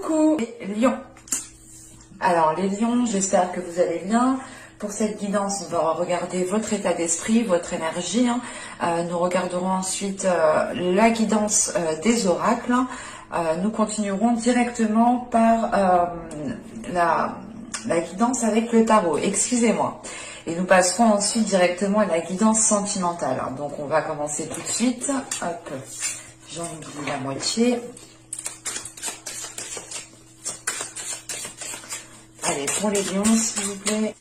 Coucou les lions. Alors les lions, j'espère que vous allez bien. Pour cette guidance, on va regarder votre état d'esprit, votre énergie. Nous regarderons ensuite la guidance des oracles. Nous continuerons directement par la guidance avec le tarot. Excusez-moi. Et nous passerons ensuite directement à la guidance sentimentale. Donc on va commencer tout de suite. Hop, j'en oublie la moitié. Allez, pour les lions, s'il vous plaît.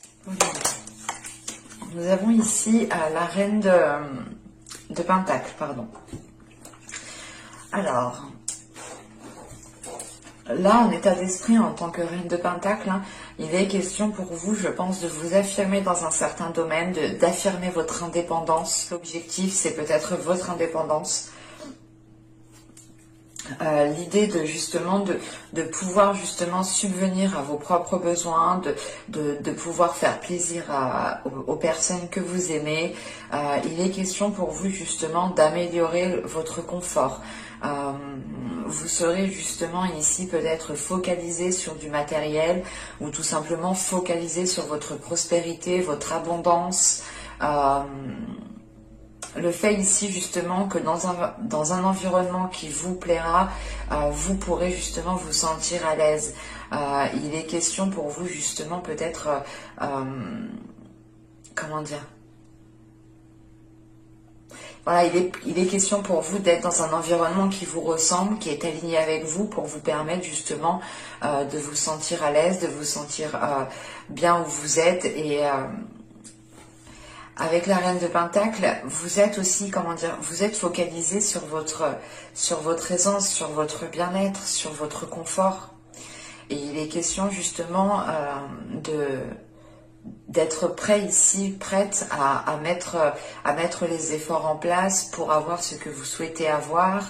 Nous avons ici la reine de Pentacle, pardon. Alors, là, en état d'esprit, en tant que reine de Pentacle, il est question pour vous, je pense, de vous affirmer dans un certain domaine, d'affirmer votre indépendance. L'objectif, c'est peut-être votre indépendance. L'idée de pouvoir justement subvenir à vos propres besoins, de pouvoir faire plaisir aux personnes que vous aimez. Il est question pour vous justement d'améliorer votre confort. Vous serez justement ici peut-être focalisé sur du matériel ou tout simplement focalisé sur votre prospérité, votre abondance. Le fait ici justement que dans un environnement qui vous plaira, vous pourrez justement vous sentir à l'aise. Il est question pour vous justement peut-être, comment dire, voilà, il est question pour vous d'être dans un environnement qui vous ressemble, qui est aligné avec vous pour vous permettre justement de vous sentir à l'aise, de vous sentir bien où vous êtes et... Avec la reine de Pentacle, vous êtes aussi, comment dire, vous êtes focalisé sur votre aisance, sur votre bien-être, sur votre confort. Et il est question justement d'être prêt ici, prête à mettre les efforts en place pour avoir ce que vous souhaitez avoir.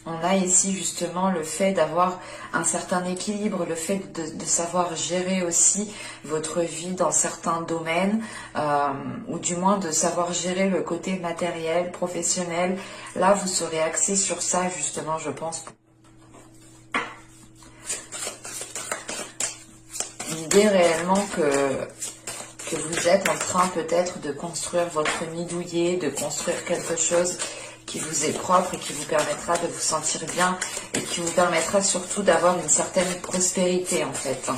On a ici justement le fait d'avoir un certain équilibre, le fait de savoir gérer aussi votre vie dans certains domaines, ou du moins de savoir gérer le côté matériel, professionnel. Là, vous serez axé sur ça justement, je pense. L'idée réellement que vous êtes en train peut-être de construire votre nid douillet, de construire quelque chose qui vous est propre et qui vous permettra de vous sentir bien et qui vous permettra surtout d'avoir une certaine prospérité en fait.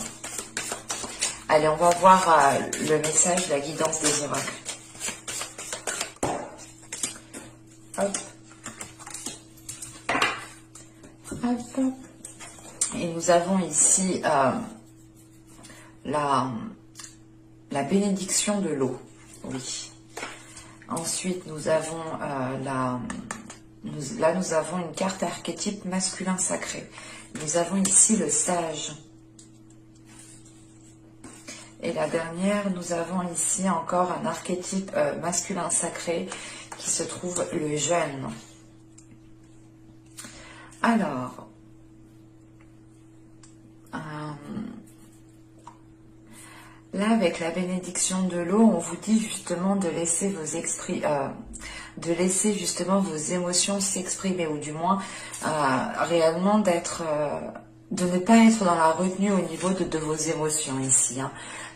Allez, on va voir le message, la guidance des oracles. Hop. Hop, hop. Et nous avons ici la bénédiction de l'eau. Oui. Ensuite, nous avons nous avons une carte archétype masculin sacré. Nous avons ici le sage. Et la dernière, nous avons ici encore un archétype masculin sacré qui se trouve le jeune. Alors, là, avec la bénédiction de l'eau, on vous dit justement de laisser justement vos émotions s'exprimer, ou du moins réellement de ne pas être dans la retenue au niveau de vos émotions ici.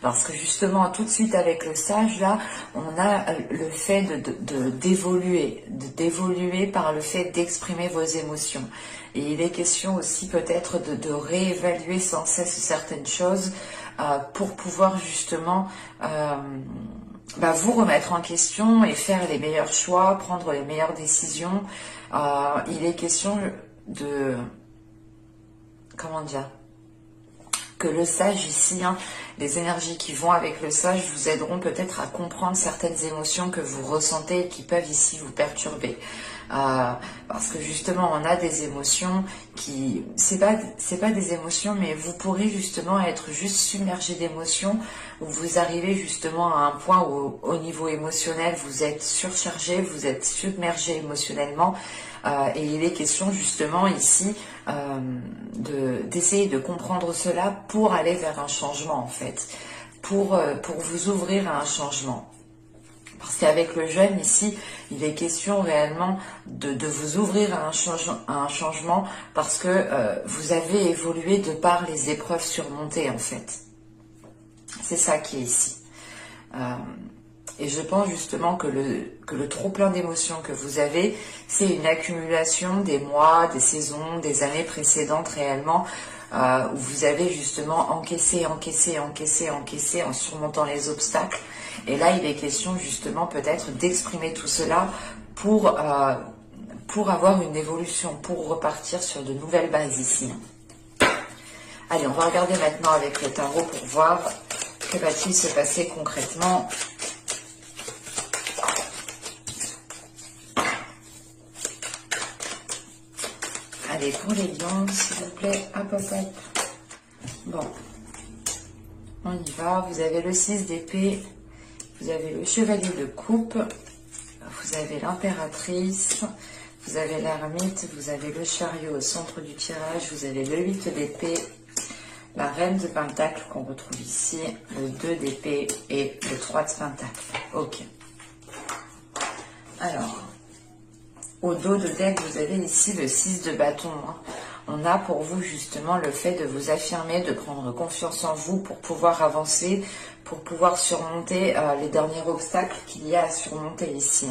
Parce que justement, tout de suite avec le sage, là, on a le fait d'évoluer par le fait d'exprimer vos émotions. Et il est question aussi peut-être de réévaluer sans cesse certaines choses pour pouvoir justement vous remettre en question et faire les meilleurs choix, prendre les meilleures décisions. Il est question de... Comment dire ? Que le sage ici, les énergies qui vont avec le sage vous aideront peut-être à comprendre certaines émotions que vous ressentez et qui peuvent ici vous perturber. Parce que justement on a des émotions qui c'est pas des émotions, mais vous pourrez justement être juste submergé d'émotions, où vous arrivez justement à un point où au niveau émotionnel vous êtes surchargé, vous êtes submergé émotionnellement, et il est question justement ici d'essayer de comprendre cela pour aller vers un changement en fait, pour vous ouvrir à un changement. Parce qu'avec le jeûne, ici, il est question réellement de vous ouvrir à un changement parce que vous avez évolué de par les épreuves surmontées, en fait. C'est ça qui est ici. Et je pense justement que le trop-plein d'émotions que vous avez, c'est une accumulation des mois, des saisons, des années précédentes réellement, où vous avez justement encaissé en surmontant les obstacles. Et là, il est question justement peut-être d'exprimer tout cela pour avoir une évolution, pour repartir sur de nouvelles bases ici. Allez, on va regarder maintenant avec le tarot pour voir que va-t-il se passer concrètement. Allez, pour les lions, s'il vous plaît, hop, hop, hop. Bon, on y va. Vous avez le 6 d'épée, vous avez le chevalier de coupe, vous avez l'impératrice, vous avez l'ermite, vous avez le chariot au centre du tirage, vous avez le 8 d'épée, la reine de pentacle qu'on retrouve ici, le 2 d'épée et le 3 de pentacle. Ok. Alors, au dos de deck, vous avez ici le 6 de bâton. On a pour vous justement le fait de vous affirmer, de prendre confiance en vous pour pouvoir avancer, pour pouvoir surmonter les derniers obstacles qu'il y a à surmonter ici.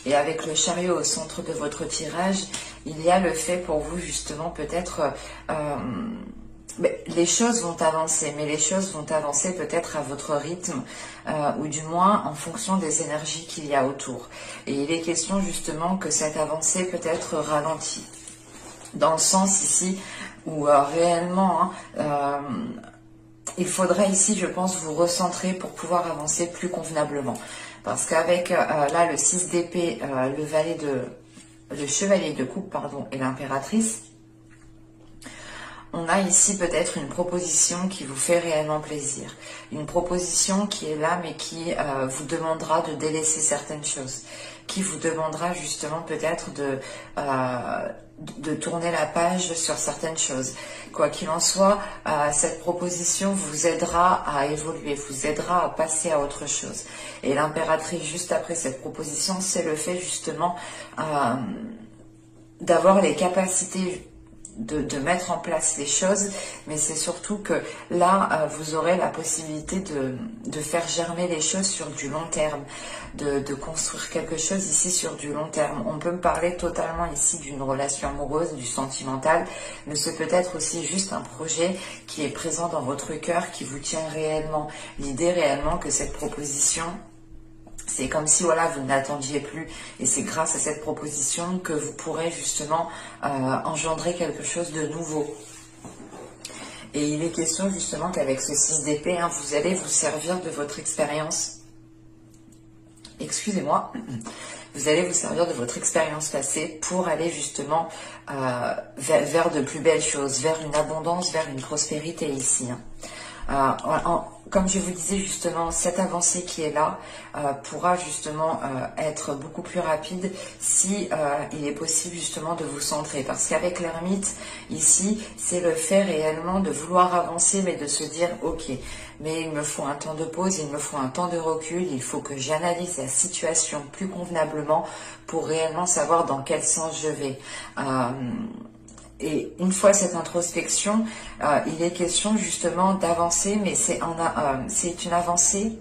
Et avec le chariot au centre de votre tirage, il y a le fait pour vous justement peut-être... les choses vont avancer, mais les choses vont avancer peut-être à votre rythme, ou du moins en fonction des énergies qu'il y a autour. Et il est question justement que cette avancée peut être ralentie. Dans le sens ici où réellement, il faudrait ici, je pense, vous recentrer pour pouvoir avancer plus convenablement. Parce qu'avec là le 6 d'épée, le chevalier de coupe, pardon, et l'impératrice, on a ici peut-être une proposition qui vous fait réellement plaisir. Une proposition qui est là, mais qui vous demandera de délaisser certaines choses. Qui vous demandera justement peut-être de tourner la page sur certaines choses. Quoi qu'il en soit, cette proposition vous aidera à évoluer, vous aidera à passer à autre chose. Et l'impératrice, juste après cette proposition, c'est le fait justement d'avoir les capacités de mettre en place les choses, mais c'est surtout que là, vous aurez la possibilité de faire germer les choses sur du long terme, de construire quelque chose ici sur du long terme. On peut me parler totalement ici d'une relation amoureuse, du sentimental, mais c'est peut-être aussi juste un projet qui est présent dans votre cœur, qui vous tient réellement. L'idée réellement que cette proposition... C'est comme si voilà, vous n'attendiez plus et c'est grâce à cette proposition que vous pourrez justement engendrer quelque chose de nouveau. Et il est question justement qu'avec ce 6 d'épée, vous allez vous servir de votre expérience. Excusez-moi. Vous allez vous servir de votre expérience passée pour aller justement vers de plus belles choses, vers une abondance, vers une prospérité ici. Comme je vous disais justement, cette avancée qui est là pourra justement être beaucoup plus rapide si il est possible justement de vous centrer. Parce qu'avec l'ermite, ici, c'est le fait réellement de vouloir avancer, mais de se dire, ok, mais il me faut un temps de pause, il me faut un temps de recul, il faut que j'analyse la situation plus convenablement pour réellement savoir dans quel sens je vais. Et une fois cette introspection, il est question justement d'avancer, mais c'est une avancée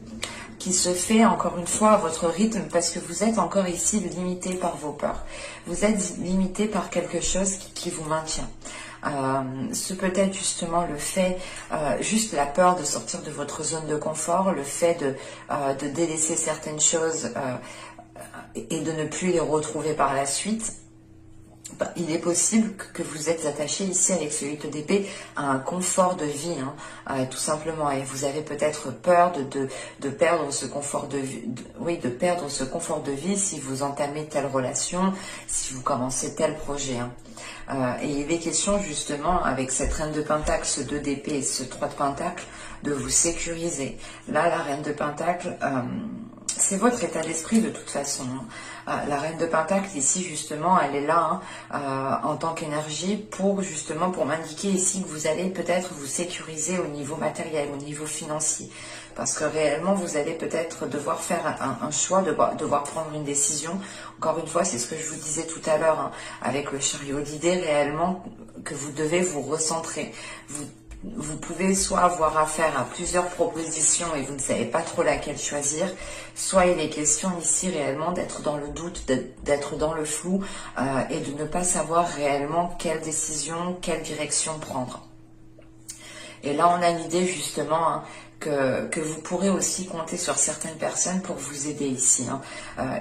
qui se fait encore une fois à votre rythme parce que vous êtes encore ici limité par vos peurs. Vous êtes limité par quelque chose qui vous maintient. Ce peut être justement le fait, juste la peur de sortir de votre zone de confort, le fait de délaisser certaines choses et de ne plus les retrouver par la suite. Il est possible que vous êtes attaché ici avec ce 8 d'épée à un confort de vie, tout simplement. Et vous avez peut-être peur de perdre ce confort de vie, de perdre ce confort de vie si vous entamez telle relation, si vous commencez tel projet. Et il est question justement avec cette reine de pentacle, ce 2 d'épée et ce 3 de pentacle, de vous sécuriser. Là, la reine de pentacle... c'est votre état d'esprit de toute façon. La reine de Pentacle ici justement, elle est là en tant qu'énergie pour justement pour m'indiquer ici que vous allez peut-être vous sécuriser au niveau matériel, au niveau financier. Parce que réellement, vous allez peut-être devoir faire un choix, devoir prendre une décision. Encore une fois, c'est ce que je vous disais tout à l'heure avec le chariot. L'idée réellement que vous devez vous recentrer. Vous pouvez soit avoir affaire à plusieurs propositions et vous ne savez pas trop laquelle choisir, soit il est question ici réellement d'être dans le doute, d'être dans le flou et de ne pas savoir réellement quelle décision, quelle direction prendre. Et là, on a l'idée justement que vous pourrez aussi compter sur certaines personnes pour vous aider ici.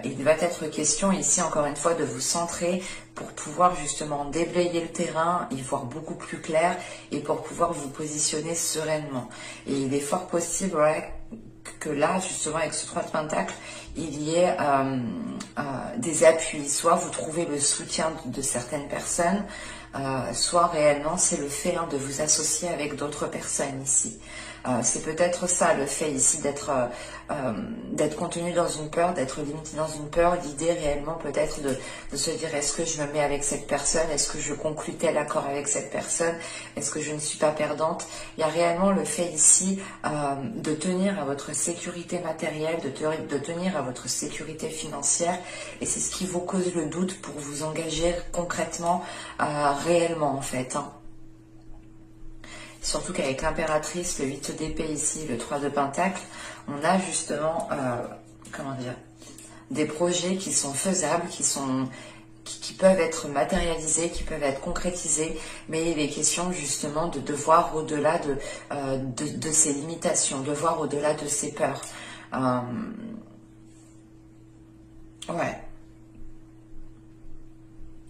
Il va être question ici, encore une fois, de vous centrer pour pouvoir justement déblayer le terrain, y voir beaucoup plus clair et pour pouvoir vous positionner sereinement. Et il est fort possible que là, justement, avec ce 3 de Pentacle, il y ait des appuis. Soit vous trouvez le soutien de certaines personnes, soit réellement c'est le fait de vous associer avec d'autres personnes ici. C'est peut-être ça le fait ici d'être contenu dans une peur, d'être limité dans une peur. L'idée réellement peut-être de se dire est-ce que je me mets avec cette personne, est-ce que je conclus tel accord avec cette personne, est-ce que je ne suis pas perdante. Il y a réellement le fait ici de tenir à votre sécurité matérielle, de tenir à votre sécurité financière, et c'est ce qui vous cause le doute pour vous engager concrètement, réellement en fait. Surtout qu'avec l'impératrice, le 8 d'épée ici, le 3 de Pentacle, on a justement, comment dire, des projets qui sont faisables, qui peuvent être matérialisés, qui peuvent être concrétisés, mais il est question justement de voir au-delà de ces limitations, de voir au-delà de ces peurs. Ouais.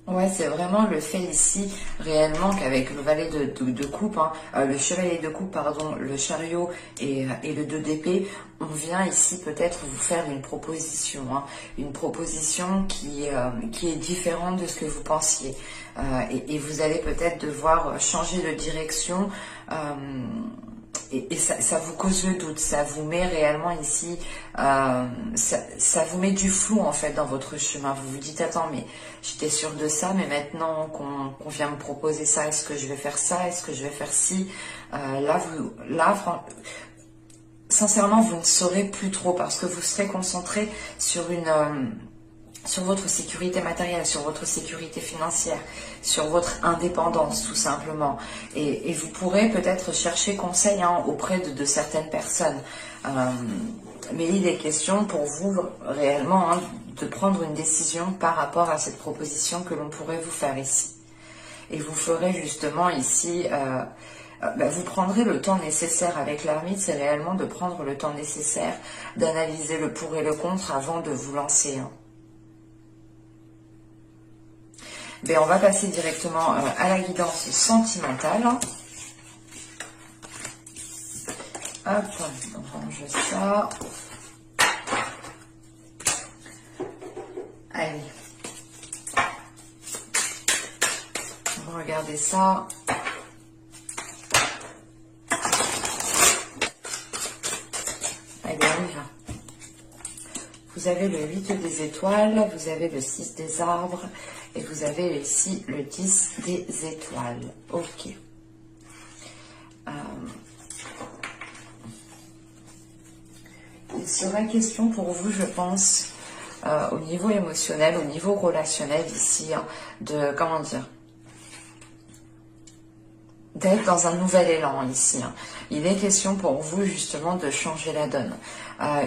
Ouais, c'est vraiment le fait ici, réellement, qu'avec le valet de coupe, le chevalier de coupe, pardon, le chariot et le 2 d'épée, on vient ici peut-être vous faire une proposition qui est différente de ce que vous pensiez. Et vous allez peut-être devoir changer de direction. Et ça vous cause le doute, ça vous met réellement ici, ça vous met du flou en fait dans votre chemin. Vous vous dites attends mais j'étais sûre de ça, mais maintenant qu'on vient me proposer ça, est-ce que je vais faire ça, est-ce que je vais faire ci, sincèrement vous ne saurez plus trop parce que vous serez concentré sur sur votre sécurité matérielle, sur votre sécurité financière, sur votre indépendance tout simplement. Et vous pourrez peut-être chercher conseil auprès de certaines personnes. Mais il est question pour vous réellement de prendre une décision par rapport à cette proposition que l'on pourrait vous faire ici. Et vous ferez justement ici... vous prendrez le temps nécessaire avec l'ermite, c'est réellement de prendre le temps nécessaire d'analyser le pour et le contre avant de vous lancer. On va passer directement à la guidance sentimentale. Hop, on range ça. Allez. On va regarder ça. Allez, on y va. Vous avez le 8 des étoiles, vous avez le 6 des arbres et vous avez ici le 10 des étoiles. Ok. Il sera question pour vous, je pense, au niveau émotionnel, au niveau relationnel ici, de, comment dire, d'être dans un nouvel élan ici. Il est question pour vous justement de changer la donne.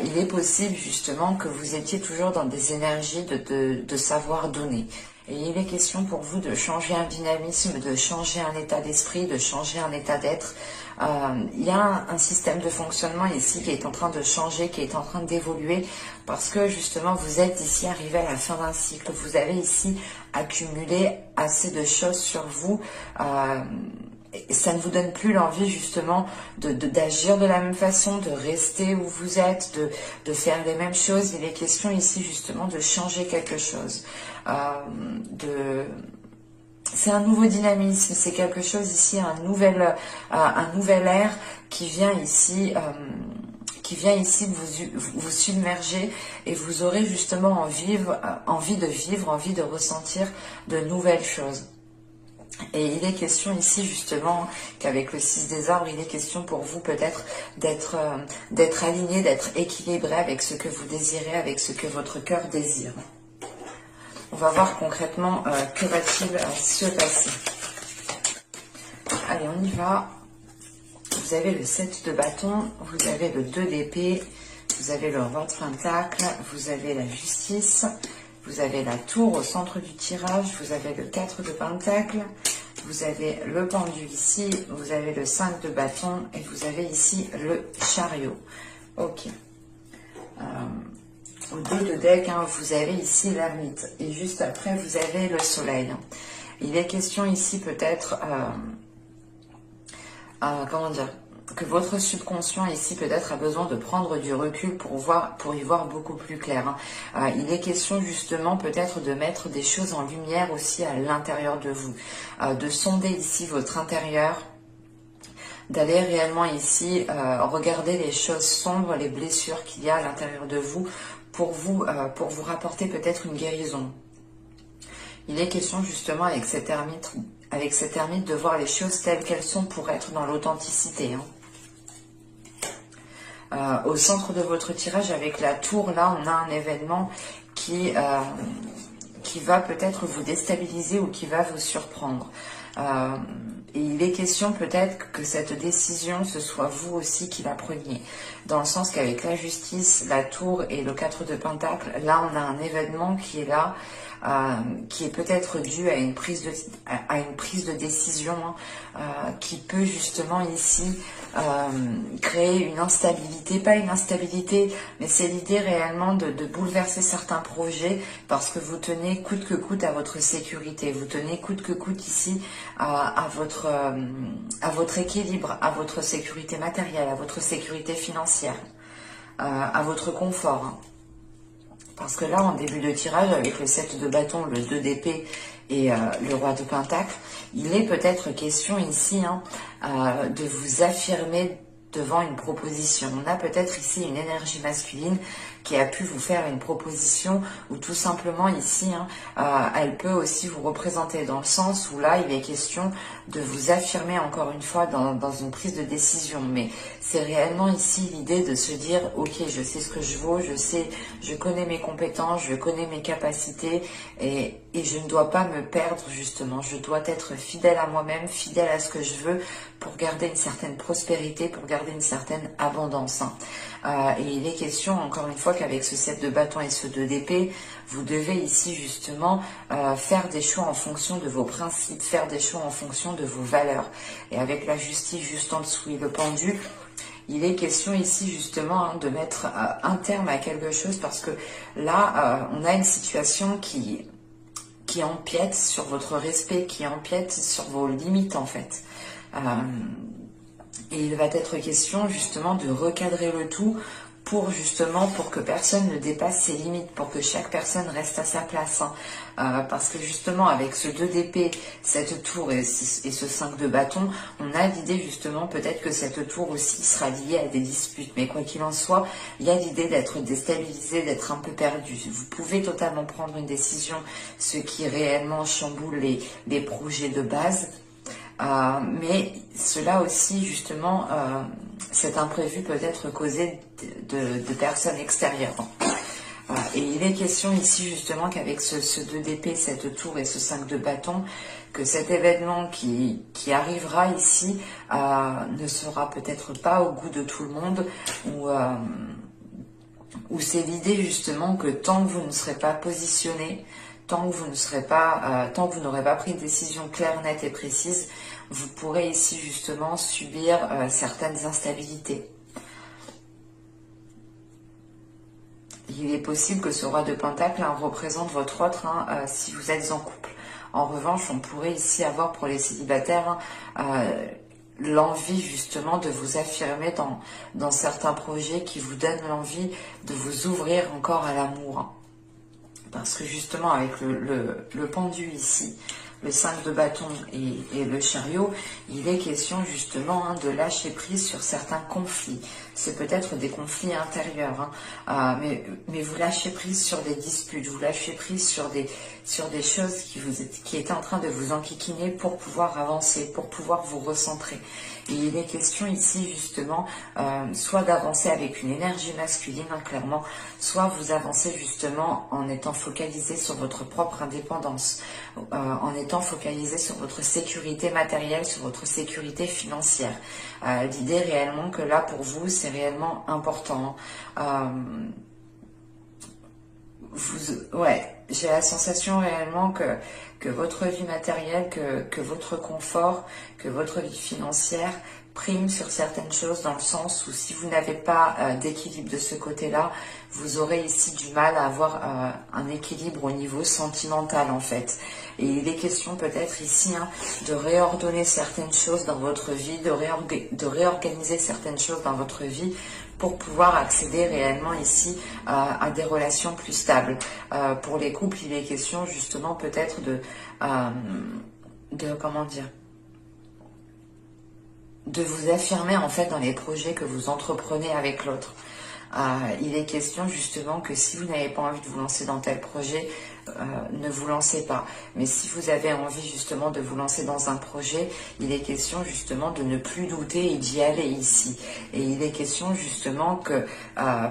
Il est possible justement que vous étiez toujours dans des énergies de savoir donner. Et il est question pour vous de changer un dynamisme, de changer un état d'esprit, de changer un état d'être. Il y a un système de fonctionnement ici qui est en train de changer, qui est en train d'évoluer, parce que justement vous êtes ici arrivé à la fin d'un cycle. Vous avez ici accumulé assez de choses sur vous. Et ça ne vous donne plus l'envie justement d'agir de la même façon, de rester où vous êtes, de faire les mêmes choses. Il est question ici justement de changer quelque chose. C'est un nouveau dynamisme, c'est quelque chose ici, un nouvel air qui vient ici qui vient ici vous submerger, et vous aurez justement envie de ressentir de nouvelles choses. Et il est question ici justement qu'avec le 6 des arbres, il est question pour vous peut-être d'être aligné, d'être équilibré avec ce que vous désirez, avec ce que votre cœur désire. On va voir concrètement que va-t-il se passer. Allez, on y va. Vous avez le 7 de bâton, vous avez le 2 d'épée, vous avez le roi de pentacle, vous avez la justice, vous avez la tour au centre du tirage, vous avez le 4 de pentacle, vous avez le pendu ici, vous avez le 5 de bâton et vous avez ici le chariot. Ok. Au 2 de deck, hein, vous avez ici l'ermite et juste après vous avez le soleil. Il est question ici peut-être, comment dire, que votre subconscient ici peut-être a besoin de prendre du recul pour y voir beaucoup plus clair. Il est question justement peut-être de mettre des choses en lumière aussi à l'intérieur de vous, de sonder ici votre intérieur, d'aller réellement ici regarder les choses sombres, les blessures qu'il y a à l'intérieur de vous pour vous rapporter peut-être une guérison. Il est question justement avec cet ermite de voir les choses telles qu'elles sont pour être dans l'authenticité. Au centre de votre tirage avec la tour, là on a un événement qui va peut-être vous déstabiliser ou qui va vous surprendre. Et il est question peut-être que cette décision, ce soit vous aussi qui la preniez. Dans le sens qu'avec la justice, la tour et le 4 de pentacle, là on a un événement qui est là, qui est peut-être dû à une prise de décision qui peut justement ici créer une instabilité, pas une instabilité, mais c'est l'idée réellement de bouleverser certains projets parce que vous tenez coûte que coûte à votre sécurité, vous tenez coûte que coûte ici à votre équilibre, à votre sécurité matérielle, à votre sécurité financière, à votre confort. Parce que là, en début de tirage, avec le 7 de bâton, le 2 d'épée et le roi de pentacle, il est peut-être question ici de vous affirmer devant une proposition. On a peut-être ici une énergie masculine qui a pu vous faire une proposition ou tout simplement ici, elle peut aussi vous représenter dans le sens où là, il est question de vous affirmer encore une fois dans une prise de décision. Mais c'est réellement ici l'idée de se dire, ok, je sais ce que je vaux, je connais mes compétences, je connais mes capacités et je ne dois pas me perdre justement. Je dois être fidèle à moi-même, fidèle à ce que je veux pour garder une certaine prospérité, pour garder une certaine abondance. Et il est question, encore une fois, qu'avec ce 7 de bâton et ce 2 d'épée, vous devez ici justement faire des choix en fonction de vos principes, faire des choix en fonction de vos valeurs. Et avec la justice juste en dessous et le pendu, il est question ici justement de mettre un terme à quelque chose parce que là, on a une situation qui empiète sur votre respect, qui empiète sur vos limites en fait. Et il va être question justement de recadrer le tout pour que personne ne dépasse ses limites, pour que chaque personne reste à sa place. Parce que justement avec ce 2 d'épée, cette tour et ce 5 de bâton, on a l'idée justement peut-être que cette tour aussi sera liée à des disputes. Mais quoi qu'il en soit, il y a l'idée d'être déstabilisé, d'être un peu perdu. Vous pouvez totalement prendre une décision, ce qui réellement chamboule les projets de base. Mais cela aussi, justement, cet imprévu peut être causé de personnes extérieures. Et il est question ici, justement, qu'avec ce 2 d'épée, cette tour et ce 5 de bâton, que cet événement qui arrivera ici ne sera peut-être pas au goût de tout le monde, ou c'est l'idée, justement, que tant que vous ne serez pas positionné, tant que vous n'aurez pas pris une décision claire, nette et précise, vous pourrez ici justement subir certaines instabilités. Il est possible que ce roi de pentacle représente votre autre si vous êtes en couple. En revanche, on pourrait ici avoir pour les célibataires l'envie justement de vous affirmer dans certains projets qui vous donnent l'envie de vous ouvrir encore à l'amour. Parce que justement avec le pendu ici, le 5 de bâton et le chariot, il est question justement de lâcher prise sur certains conflits. C'est peut-être des conflits intérieurs, mais vous lâchez prise sur des disputes, vous lâchez prise sur des choses qui étaient en train de vous enquiquiner pour pouvoir avancer, pour pouvoir vous recentrer. Et il est question ici justement soit d'avancer avec une énergie masculine, clairement, soit vous avancez justement en étant focalisé sur votre propre indépendance, en étant focalisé sur votre sécurité matérielle, sur votre sécurité financière. L'idée réellement que là pour vous c'est réellement important. J'ai la sensation réellement que votre vie matérielle, que votre confort, que votre vie financière prime sur certaines choses, dans le sens où si vous n'avez pas d'équilibre de ce côté-là, vous aurez ici du mal à avoir un équilibre au niveau sentimental en fait. Et il est question peut-être ici de réordonner certaines choses dans votre vie, de réorganiser certaines choses dans votre vie pour pouvoir accéder réellement ici à des relations plus stables. Pour les couples, il est question justement peut-être de vous affirmer en fait dans les projets que vous entreprenez avec l'autre. Il est question justement que si vous n'avez pas envie de vous lancer dans tel projet, ne vous lancez pas. Mais si vous avez envie justement de vous lancer dans un projet, il est question justement de ne plus douter et d'y aller ici. Et il est question justement que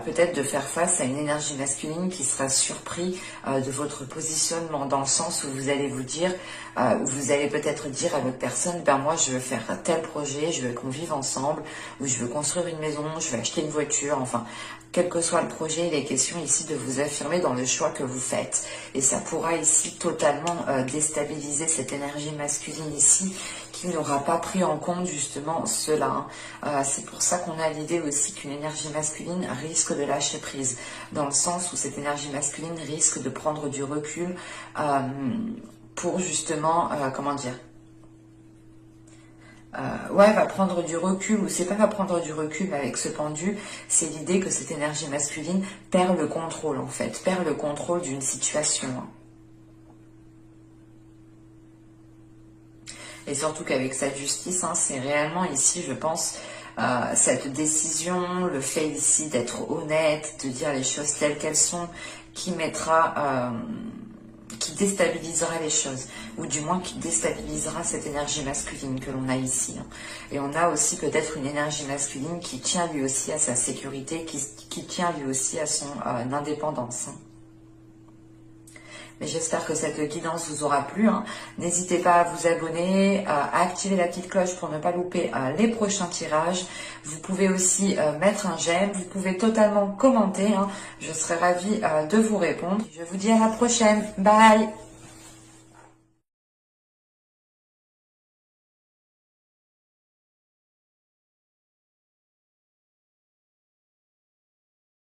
peut-être de faire face à une énergie masculine qui sera surpris de votre positionnement, dans le sens où vous allez vous dire, vous allez peut-être dire à l'autre personne, ben moi je veux faire tel projet, je veux qu'on vive ensemble, ou je veux construire une maison, je veux acheter une voiture, enfin quel que soit le projet, il est question ici de vous affirmer dans le choix que vous faites. Et ça pourra ici totalement déstabiliser cette énergie masculine ici, qui n'aura pas pris en compte justement cela. C'est pour ça qu'on a l'idée aussi qu'une énergie masculine risque de lâcher prise, dans le sens où cette énergie masculine risque de prendre du recul pour justement, va prendre du recul, ou c'est pas va prendre du recul, mais avec ce pendu, c'est l'idée que cette énergie masculine perd le contrôle en fait, perd le contrôle d'une situation. Et surtout qu'avec cette justice, c'est réellement ici, je pense, cette décision, le fait ici d'être honnête, de dire les choses telles qu'elles sont, qui déstabilisera les choses, ou du moins qui déstabilisera cette énergie masculine que l'on a ici. Et on a aussi peut-être une énergie masculine qui tient lui aussi à sa sécurité, qui tient lui aussi à son indépendance. Mais j'espère que cette guidance vous aura plu. N'hésitez pas à vous abonner, à activer la petite cloche pour ne pas louper les prochains tirages. Vous pouvez aussi mettre un j'aime, vous pouvez totalement commenter. Je serai ravie de vous répondre. Je vous dis à la prochaine. Bye!